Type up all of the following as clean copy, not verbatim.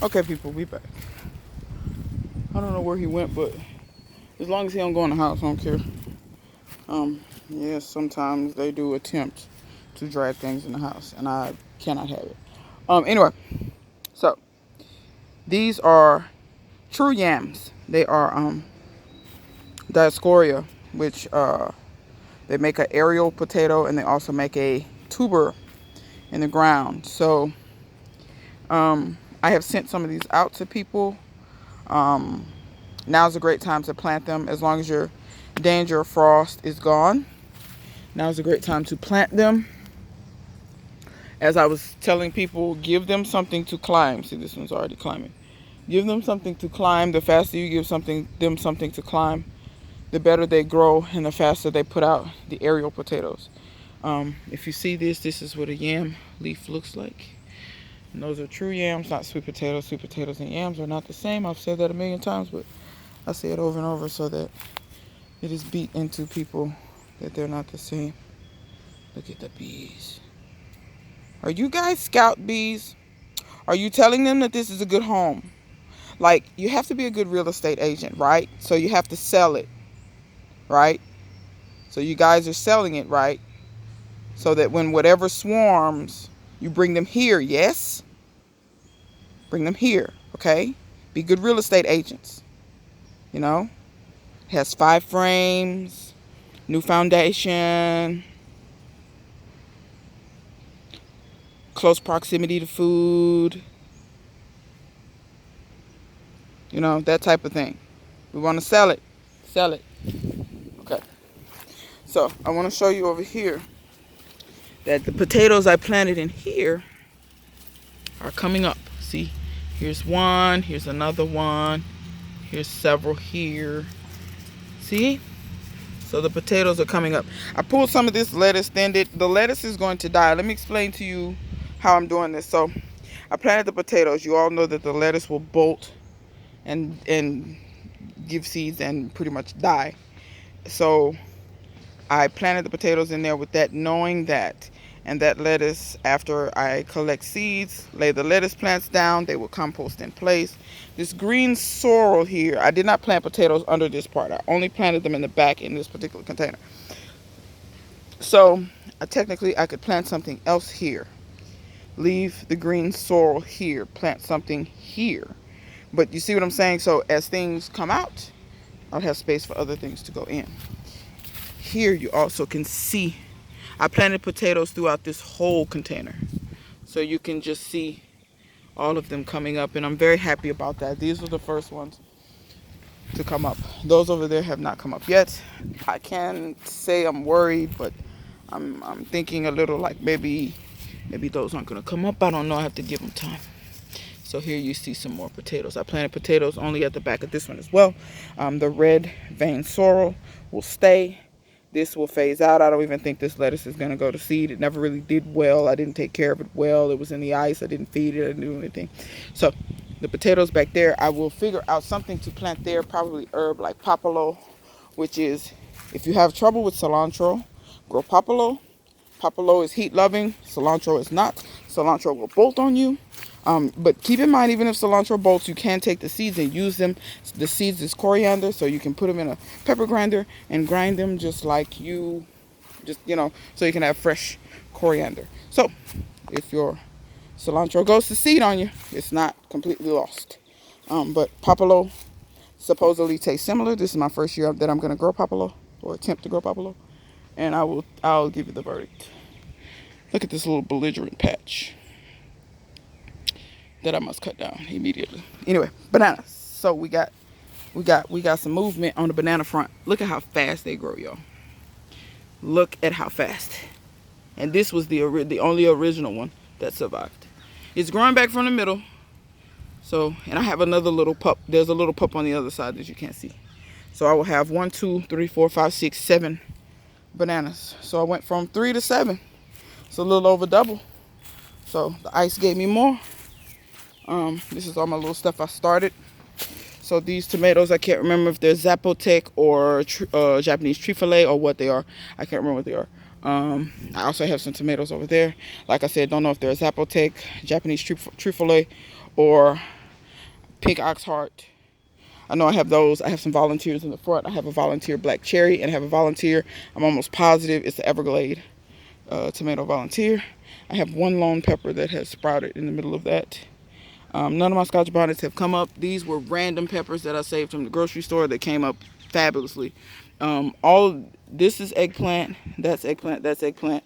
Okay, people, we back. I don't know where he went, but as long as he don't go in the house, I don't care. Yes, sometimes they do attempt to drag things in the house, and I cannot have it. Anyway, so these are true yams. They are diascoria, which they make an aerial potato, and they also make a tuber in the ground. So I have sent some of these out to people. Now's a great time to plant them as long as your danger of frost is gone. Now's a great time to plant them. As I was telling people, give them something to climb. See, this one's already climbing. Give them something to climb. The faster you give them something to climb, the better they grow and the faster they put out the aerial potatoes. If you see this, this is what a yam leaf looks like. And those are true yams, not sweet potatoes. Sweet potatoes and yams are not the same. I've said that a million times, but I say it over and over so that it is beat into people that they're not the same. Look at the bees. Are you guys scout bees? Are you telling them that this is a good home? Like, you have to be a good real estate agent, right? So you have to sell it, right? So you guys are selling it, right? So that when whatever swarms, you bring them here, yes? Bring them here, okay? Be good real estate agents, you know? It has 5 frames, new foundation, close proximity to food, you know, that type of thing. We want to sell it. Sell it. Okay. So I want to show you over here that the potatoes I planted in here are coming up. See, here's one, here's another one, here's several here. See? So the potatoes are coming up. I pulled some of this lettuce, then the lettuce is going to die. Let me explain to you how I'm doing this. So I planted the potatoes. You all know that the lettuce will bolt and give seeds and pretty much die. So I planted the potatoes in there with that, knowing that. And that lettuce, after I collect seeds, lay the lettuce plants down, they will compost in place. This green sorrel here, I did not plant potatoes under this part. I only planted them in the back in this particular container. So technically I could plant something else here. Leave the green sorrel here, plant something here. But you see what I'm saying? So as things come out, I'll have space for other things to go in. Here you also can see I planted potatoes throughout this whole container. So you can just see all of them coming up, and I'm very happy about that. These were the first ones to come up. Those over there have not come up yet. I can't say I'm worried, but I'm thinking a little like maybe those aren't gonna come up. I don't know, I have to give them time. So here you see some more potatoes. I planted potatoes only at the back of this one as well. The red vein sorrel will stay. This will phase out. I don't even think this lettuce is going to go to seed. It never really did well. I didn't take care of it well. It was in the ice. I didn't feed it. I didn't do anything. So the potatoes back there, I will figure out something to plant there, probably herb like popolo, which is, if you have trouble with cilantro, grow popolo. Popolo is heat loving. Cilantro is not. Cilantro will bolt on you. But keep in mind, even if cilantro bolts, you can take the seeds and use them. The seeds is coriander, so you can put them in a pepper grinder and grind them just like you, so you can have fresh coriander. So if your cilantro goes to seed on you, it's not completely lost. But popolo supposedly tastes similar. This is my first year that I'm going to grow popolo, or attempt to grow popolo, and I'll give you the verdict. Look at this little belligerent patch that I must cut down immediately. Anyway, bananas. So we got some movement on the banana front. Look at how fast they grow, y'all. Look at how fast. And this was the only original one that survived. It's growing back from the middle. So, and I have another little pup. There's a little pup on the other side that you can't see. So I will have 1, 2, 3, 4, 5, 6, 7 bananas. So I went from 3 to 7. It's a little over double. So the ice gave me more. This is all my little stuff I started. So these tomatoes, I can't remember if they're Zapotec or Japanese trifle or what they are. I can't remember what they are. I also have some tomatoes over there. Like I said, don't know if they're Zapotec, Japanese trifle, or pink oxheart. I know I have those. I have some volunteers in the front. I have a volunteer black cherry, and I have a volunteer, I'm almost positive it's the Everglade tomato volunteer. I have one lone pepper that has sprouted in the middle of that. None of my scotch bonnets have come up. These were random peppers that I saved from the grocery store that came up fabulously. This is eggplant. That's eggplant. That's eggplant.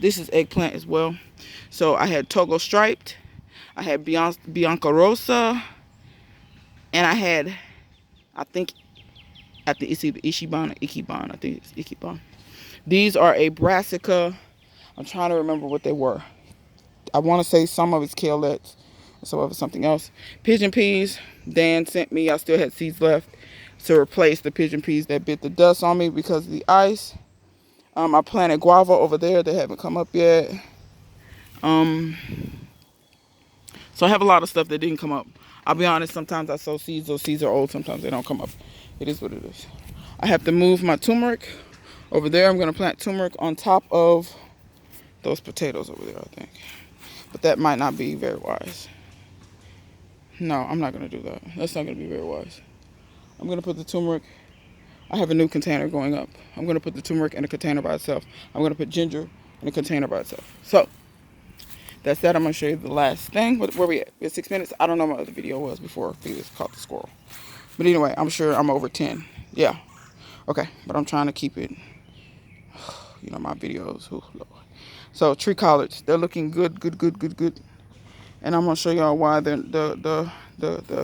This is eggplant as well. So I had Togo striped. I had Bianca Rosa. And I had, I think it's either Ichiban or Ikiban. I think it's Ikiban. These are a brassica. I'm trying to remember what they were. I want to say some of it's kalettes, some of it's something else. Pigeon peas, Dan sent me. I still had seeds left to replace the pigeon peas that bit the dust on me because of the ice. I planted guava over there. They haven't come up yet. So I have a lot of stuff that didn't come up. I'll be honest, sometimes I sow seeds. Those seeds are old. Sometimes they don't come up. It is what it is. I have to move my turmeric over there. I'm going to plant turmeric on top of those potatoes over there, I think. But that might not be very wise. No, I'm not going to do that. That's not going to be very wise. I'm going to put the turmeric. I have a new container going up. I'm going to put the turmeric in a container by itself. I'm going to put ginger in a container by itself. So that's that. I'm going to show you the last thing. Where we at? We're at 6 minutes. I don't know what my other video was before Felix caught the squirrel. But anyway, I'm sure I'm over 10. Yeah. Okay. But I'm trying to keep it, you know, my videos. Oh, Lord. So tree collards, they're looking good. And I'm going to show y'all why the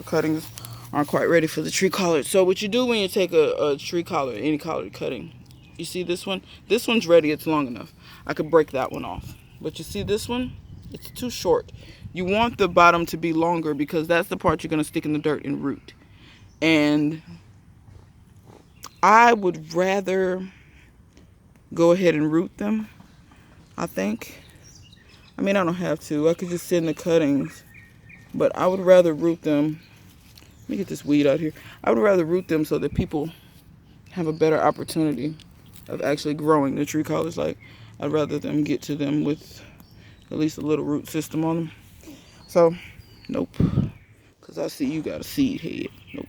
cuttings aren't quite ready for the tree collard. So what you do when you take a tree collard, any collard cutting, you see this one? This one's ready. It's long enough. I could break that one off. But you see this one? It's too short. You want the bottom to be longer because that's the part you're going to stick in the dirt and root. And I would rather go ahead and root them, I think. I mean, I don't have to. I could just sit in the cuttings. But I would rather root them. Let me get this weed out here. I would rather root them so that people have a better opportunity of actually growing the tree collards. Like, I'd rather them get to them with at least a little root system on them. So, nope. Because I see you got a seed head. Nope.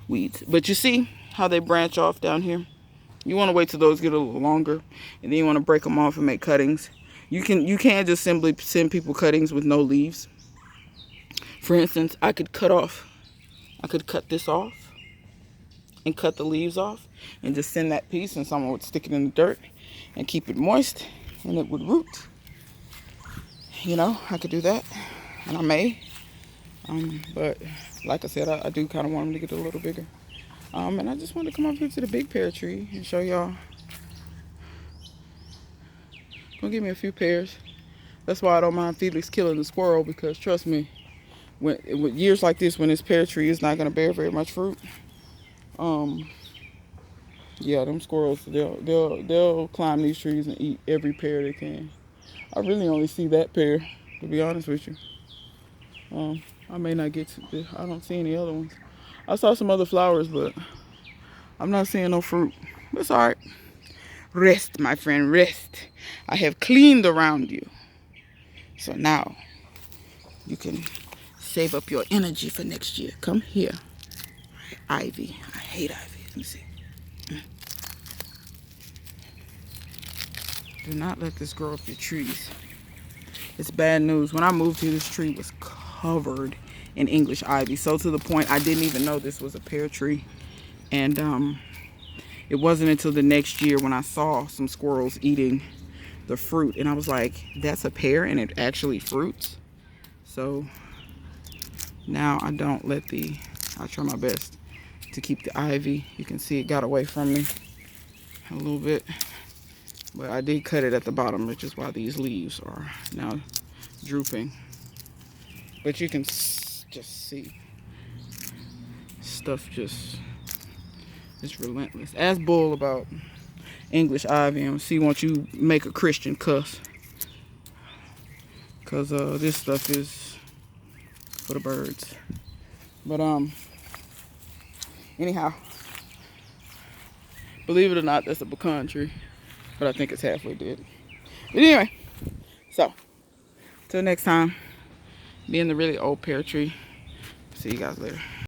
Weeds. But you see how they branch off down here? You want to wait till those get a little longer. And then you want to break them off and make cuttings. You can't just simply send people cuttings with no leaves. For instance, I could cut this off and cut the leaves off and just send that piece and someone would stick it in the dirt and keep it moist and it would root. You know, I could do that and I may. But like I said, I do kind of want them to get a little bigger. And I just want to come up here to the big pear tree and show y'all. Gonna give me a few pears. That's why I don't mind Felix killing the squirrel, because trust me, with years like this, when this pear tree is not gonna bear very much fruit, yeah, them squirrels, they'll climb these trees and eat every pear they can. I really only see that pear, to be honest with you. I may not get to. I don't see any other ones. I saw some other flowers, but I'm not seeing no fruit. But it's all right. Rest, my friend, rest. I have cleaned around you. So now you can save up your energy for next year. Come here. Ivy. I hate ivy. Let me see. Do not let this grow up your trees. It's bad news. When I moved here, this tree was covered in English ivy. So to the point I didn't even know this was a pear tree. And it wasn't until the next year when I saw some squirrels eating the fruit. And I was like, that's a pear and it actually fruits. So now I don't let I try my best to keep the ivy. You can see it got away from me a little bit. But I did cut it at the bottom, which is why these leaves are now drooping. But you can just see stuff just, it's relentless. Ask Bull about English ivy and see once you make a Christian cuss. Because this stuff is for the birds. But anyhow, believe it or not, that's a pecan tree. But I think it's halfway dead. But anyway, so till next time, be in the really old pear tree. See you guys later.